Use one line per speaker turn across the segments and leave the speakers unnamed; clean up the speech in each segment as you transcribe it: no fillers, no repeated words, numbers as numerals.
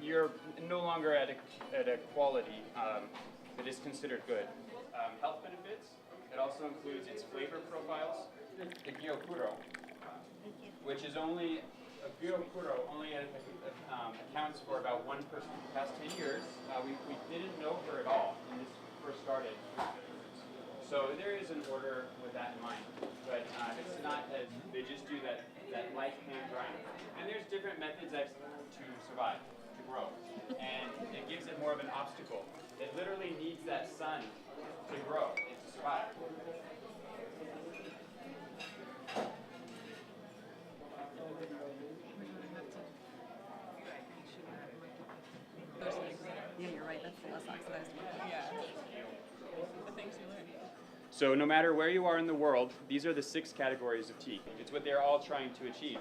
you're no longer at a quality that is considered good. Health benefits, it also includes its flavor profiles. The Gyokuro, which is only, a Gyokuro only accounts for about 1% for the past 10 years. We didn't know her at all when this first started. So there is an order with that in mind, but it's not as, they just do that light hand drying. And there's different methods to survive, to grow, and it gives it more of an obstacle. It literally needs that sun to grow and to survive.
Yeah, you're right. That's the less oxidized one.
Yeah. The things you learn.
So no matter where you are in the world, these are the 6 categories of tea. It's what they're all trying to achieve.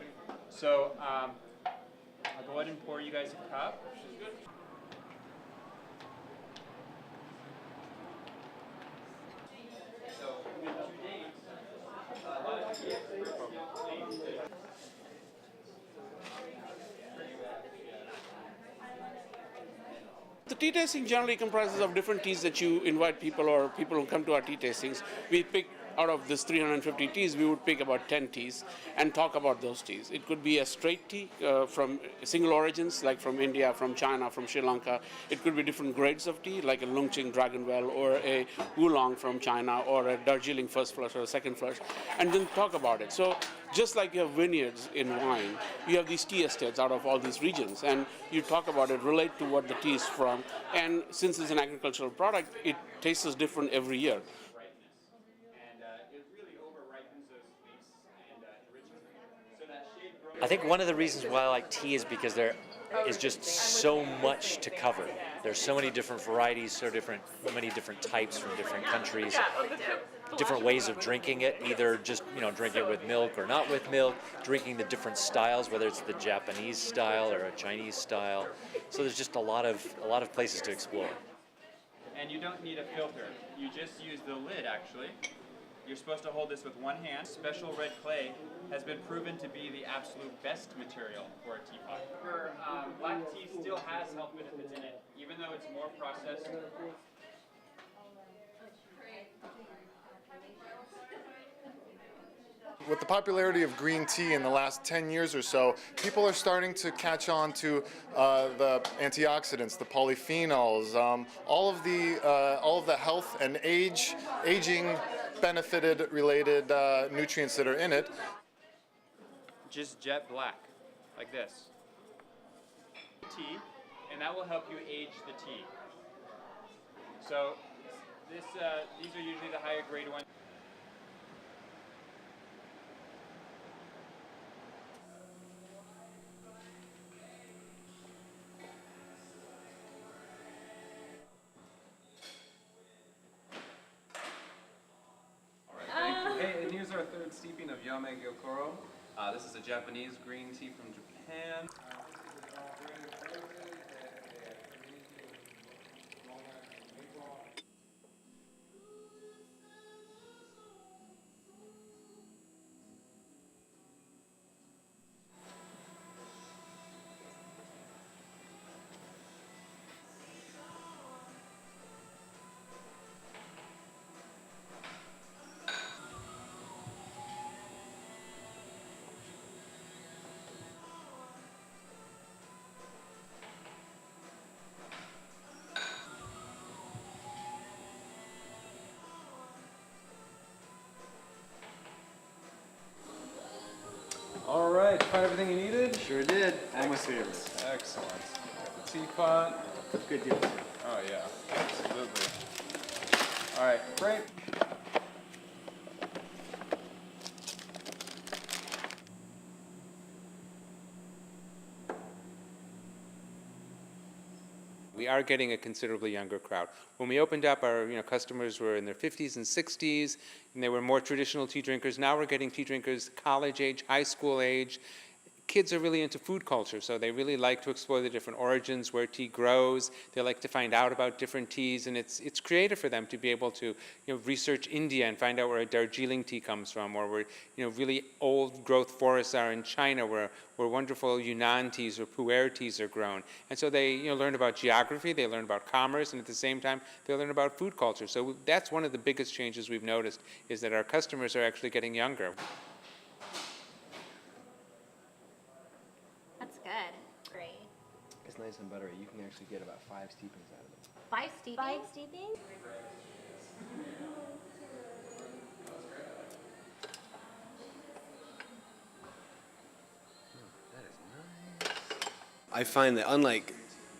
So I'll go ahead and pour you guys a cup. So with 2 days, a lot of tea experts claim that
The tea tasting generally comprises of different teas that you invite people or people who come to our tea tastings. We pick out of this 350 teas, we would pick about 10 teas and talk about those teas. It could be a straight tea from single origins, like from India, from China, from Sri Lanka. It could be different grades of tea, like a Lung Ching Dragon WeII or a Oolong from China or a Darjeeling first flush or a second flush, and then talk about it. So just like you have vineyards in wine, you have these tea estates out of all these regions, and you talk about it, relate to what the tea is from, and since it's an agricultural product, it tastes different every year.
I think one of the reasons why I like tea is because there is just so much to cover. There's so many different varieties, so many different types from different countries, different ways of drinking it, either just drink it with milk or not with milk, drinking the different styles, whether it's the Japanese style or a Chinese style. So there's just a lot of places to explore.
And you don't need a filter. You just use the lid, actually. You're supposed to hold this with one hand. Special red clay has been proven to be the absolute best material for a teapot. Black tea still has health benefits in it, even though it's more processed.
With the popularity of green tea in the last 10 years or so, people are starting to catch on to the antioxidants, the polyphenols, all of the health and aging benefited related nutrients that are in it.
Just jet black, like this. Tea, and that will help you age the tea. So these are usually the higher grade ones.
Hey, and here's our 3rd steeping of Yame Gyokuro. This is a Japanese green tea from Japan. All right, find everything you needed?
Sure did. All my favorites.
Excellent. Got the teapot.
Good deal.
Oh yeah, absolutely. All right, great.
We are getting a considerably younger crowd. When we opened up, our customers were in their 50s and 60s, and they were more traditional tea drinkers. Now we're getting tea drinkers college age, high school age, kids are really into food culture, so they really like to explore the different origins, where tea grows. They like to find out about different teas, and it's creative for them to be able to research India and find out where a Darjeeling tea comes from, or where really old growth forests are in China, where wonderful Yunnan teas or pu'er teas are grown. And so they learn about geography, they learn about commerce, and at the same time they learn about food culture. So that's one of the biggest changes we've noticed, is that our customers are actually getting younger.
That's good. Great.
It's nice and buttery. You can actually get about 5 steepings out of it.
5 steepings? 5 steepings?
I find that unlike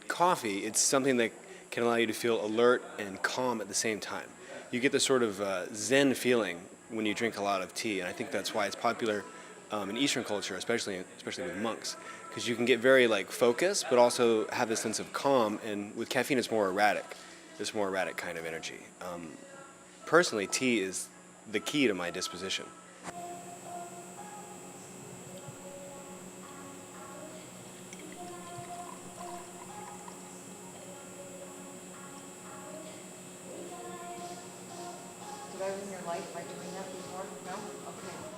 coffee, it's something that can allow you to feel alert and calm at the same time. You get this sort of zen feeling when you drink a lot of tea, and I think that's why it's popular in Eastern culture, especially with monks, because you can get very focused, but also have this sense of calm. And with caffeine, it's more erratic. This more erratic kind of energy. Personally, tea is the key to my disposition.
Did I ruin your life by doing that before? No? Okay.